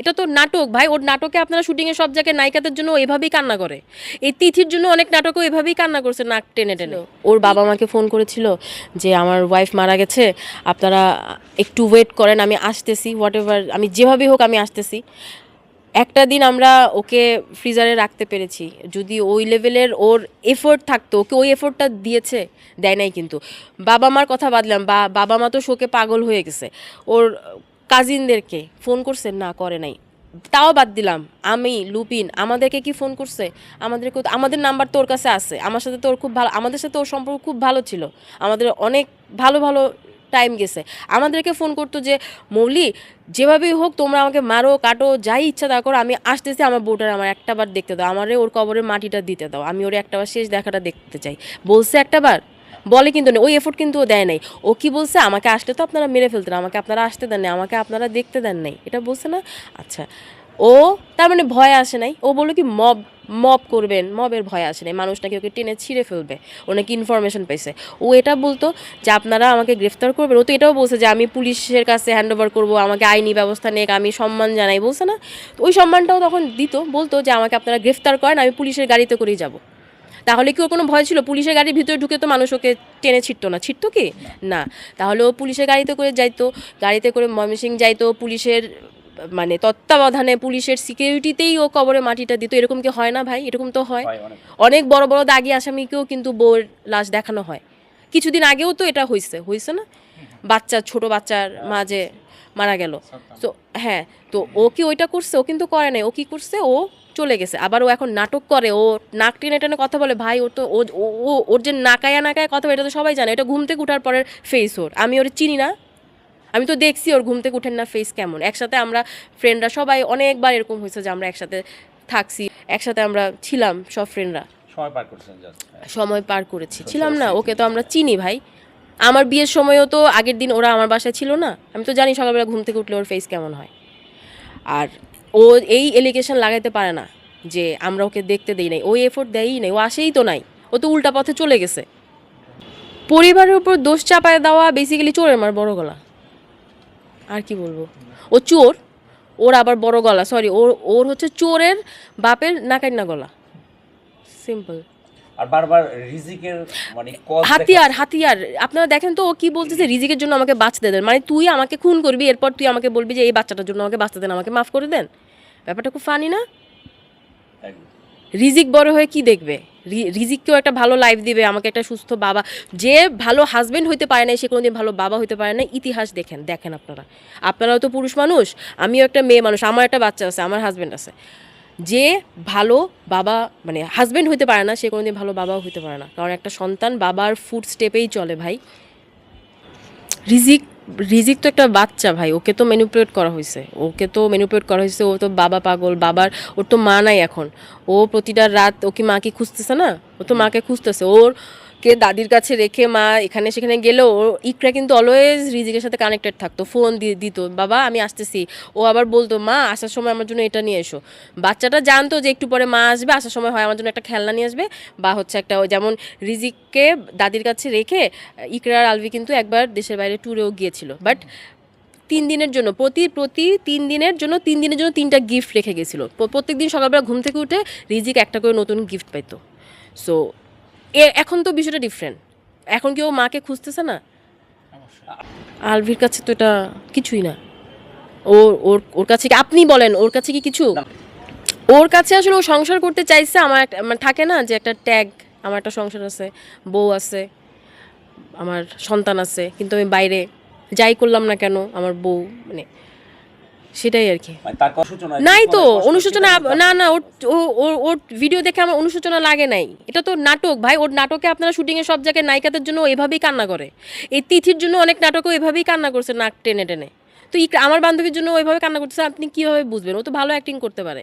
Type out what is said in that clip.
এটা তো নাটক ভাই। ওর নাটকে আপনারা শুটিংয়ে সব জায়গায় নায়িকাদের জন্য এভাবেই কান্না করে। এই তিথির জন্য অনেক নাটকও এভাবেই কান্না করছে নাক টেনে টেনে। ওর বাবা মাকে ফোন করেছিল যে আমার ওয়াইফ মারা গেছে, আপনারা একটু ওয়েট করেন, আমি আসতেছি, হোয়াট এভার, আমি যেভাবেই হোক আমি আসতেছি। একটা দিন আমরা ওকে ফ্রিজারে রাখতে পেরেছি। যদি ওই লেভেলের ওর এফোর্ট থাকতো, ওকে ওই এফোর্টটা দিয়েছে, দেয় নাই কিন্তু। বাবা মার কথা বাদলাম, বাবা মা তো শোকে পাগল হয়ে গেছে। ওর কাজিনদেরকে ফোন করছে, না করে নাই। তাও বাদ দিলাম, আমি লুপিন আমাদেরকে কি ফোন করছে? আমাদেরকে আমাদের নাম্বার তো ওর কাছে আছে, আমার সাথে তো ওর খুব ভালো, আমাদের সাথে ওর সম্পর্ক খুব ভালো ছিল, আমাদের অনেক ভালো ভালো টাইম গেছে। আমাদেরকে ফোন করতো যে মৌলি যেভাবেই হোক তোমরা আমাকে মারো কাটো যাই ইচ্ছা তা করো, আমি আসতেছি, আমার বউটার আমার একটা বার দেখতে দাও, আমারে ওর কবরের মাটিটা দিতে দাও, আমি ওর একটা বার শেষ দেখাটা দেখতে চাই। বলছে একটা বার, বলে কিন্তু না, ওই এফোর্ট কিন্তু ও দেয় নাই। ও কি বলছে, আমাকে আসলে তো আপনারা মেরে ফেলতেন, আমাকে আপনারা আসতে দেন নাই, আমাকে আপনারা দেখতে দেন নাই, এটা বলছে না? আচ্ছা, ও তার মানে ভয় আসে নাই। ও বললো কি মব মব করবেন, মবের ভয় আসে নাই, মানুষ নাকি ওকে টেনে ছিঁড়ে ফেলবে, ও নাকি ইনফরমেশন পাইছে। ও এটা বলতো যে আপনারা আমাকে গ্রেফতার করবেন, ও তো এটাও বলছে যে আমি পুলিশের কাছে হ্যান্ড ওভার করবো, আমাকে আইনি ব্যবস্থা নেক, আমি সম্মান জানাই, বলছে না? তো ওই সম্মানটাও তখন দিত, বলতো যে আমাকে আপনারা গ্রেফতার করেন, আমি পুলিশের গাড়িতে করেই যাব। তাহলে কি ওর কোনো ভয় ছিল? পুলিশের গাড়ির ভিতরে ঢুকে তো মানুষ ওকে টেনে ছিটতো না, ছিটতো কি না? তাহলে ও পুলিশের গাড়িতে করে যাইতো, গাড়িতে করে ময়মনসিংহ যাইতো, পুলিশের মানে তত্ত্বাবধানে, পুলিশের সিকিউরিটিতেই ও কবরে মাটিটা দিত। এরকম কি হয় না ভাই? এরকম তো হয়। অনেক বড় বড় দাগি আসামিকেও কিন্তু বউয়ের লাশ দেখানো হয়। কিছুদিন আগেও তো এটা হয়েছে, হয়েছে না? বাচ্চা, ছোট বাচ্চার মাঝে মারা গেল। তো হ্যাঁ, তো ও কি ওইটা করছে? ও কিন্তু করে নাই। ও কি করছে? ও চলে গেছে। আবার ও এখন নাটক করে, ও নাক টেনে টেনে কথা বলে। ভাই ওর তো ওর যে নাকায়া নাকায়া কথা বলে, এটা তো সবাই জানে। এটা ঘুম থেকে উঠার পরের ফেস ওর। আমি ওর চিনি না, আমি তো দেখছি ওর ঘুম থেকে উঠেন না ফেস কেমন। একসাথে আমরা ফ্রেন্ডরা সবাই অনেকবার এরকম হয়েছে যে আমরা একসাথে থাকছি, একসাথে আমরা ছিলাম সব ফ্রেন্ডরা, সময় পার করেছি, ছিলাম না? ওকে তো আমরা চিনি ভাই। আমার বিয়ের সময়ও তো আগের দিন ওরা আমার বাসায় ছিল না, আমি তো জানি সকালবেলা ঘুম থেকে উঠলে ওর ফেস কেমন হয়। আর ও এই এলিগেশন লাগাইতে পারে না যে আমরা ওকে দেখতে দেই নাই, ওই এফোর্ট দেয়ই নাই, ও আসেই তো নাই, ও তো উল্টা পথে চলে গেছে। পরিবারের উপর দোষ চাপায় দেওয়া বেসিক্যালি চোরের মার বড় গলা। আর কি বলবো, ও চোর, ওর আবার বড় গলা, সরি, ওর ওর হচ্ছে চোরের বাপের নাকাইন্না গলা, সিম্পল। আর বারবার রিজিকের মানে হাতিয়ার হাতিয়ার। আপনারা দেখেন তো ও কি বলতেছে, রিজিকের জন্য আমাকে বাঁচতে দেন, মানে তুই আমাকে খুন করবি, এরপর তুই আমাকে বলবি যে এই বাচ্চাটার জন্য আমাকে বাঁচতে দেন, আমাকে মাফ করে দেন। ব্যাপারটা খুব ফানি না? রিজিক বড় হয়ে কি দেখবে? রিজিককেও একটা ভালো লাইফ দিবে, আমাকে একটা সুস্থ বাবা, যে ভালো হাজবেন্ড হইতে পারে না সে কোনোদিন ভালো বাবা হইতে পারে না। ইতিহাস দেখেন, দেখেন আপনারা, আপনারাও তো পুরুষ মানুষ, আমিও একটা মেয়ে মানুষ, আমার একটা বাচ্চা আছে, আমার হাজবেন্ড আছে। যে ভালো বাবা মানে হাজবেন্ড হইতে পারে না সে কোনোদিন ভালো বাবাও হইতে পারে না, কারণ একটা সন্তান বাবার ফুট স্টেপেই চলে ভাই। রিজিক রিজিক তো একটা বাচ্চা ভাই, ওকে তো ম্যানিপুলেট করা হয়েছে, ওকে তো ম্যানিপুলেট করা হয়েছে। ও তো বাবা পাগল, বাবার, ওর তো মা নাই এখন। ও প্রতিটা রাত ও কি মাকে খুঁজতেছে না? ও তো মাকে খুঁজতেছে। ওর কে দাদির কাছে রেখে মা এখানে সেখানে গেলেও ও ইকরা কিন্তু অলওয়েজ রিজিকের সাথে কানেক্টেড থাকতো, ফোন দিয়ে দিত, বাবা আমি আসতেছি। ও আবার বলতো মা আসার সময় আমার জন্য এটা নিয়ে এসো। বাচ্চাটা জানতো যে একটু পরে মা আসবে, আসার সময় হয় আমার জন্য একটা খেলনা নিয়ে আসবে, বা হচ্ছে একটা, যেমন রিজিককে দাদির কাছে রেখে ইকরা আর আলভি কিন্তু একবার দেশের বাইরে ট্যুরেও গিয়েছিল, বাট 3 দিনের জন্য, প্রতি প্রতি 3 দিনের জন্য 3 দিনের জন্য 3টা গিফট রেখে গেছিলো। প্রত্যেক দিন সকালবেলা ঘুম থেকে উঠে রিজিক একটা করে নতুন গিফট পাইতো। সো এখন তো বিষয়টা ডিফারেন্ট, এখন কি ও মাকে খুঁজতেছে না? আলভির কাছে তো এটা কিছুই না। ওর ওর ওর কাছে কি আপনি বলেন, ওর কাছে কি কিছু? ওর কাছে আসলে ও সংসার করতে চাইছে। আমার একটা মানে থাকে না যে একটা ট্যাগ, আমার একটা সংসার আছে, বউ আছে, আমার সন্তান আছে, কিন্তু আমি বাইরে যাই করলাম না কেন আমার বউ, মানে সেটাই আর কি। নাই তো অনুশোচনা, না না, ওর ওর ওর ভিডিও দেখে আমার অনুশোচনা লাগে নাই। এটা তো নাটক ভাই। ওর নাটকে আপনারা শুটিংয়ে সব জায়গায় নায়িকাদের জন্য এভাবেই কান্না করে। এই তিথির জন্য অনেক নাটকও এভাবেই কান্না করছে নাক টেনে টেনে। তো আমার বান্ধবীর জন্য ওইভাবে কান্না করতেছে, আপনি কীভাবে বুঝবেন? ও তো ভালো অ্যাক্টিং করতে পারে।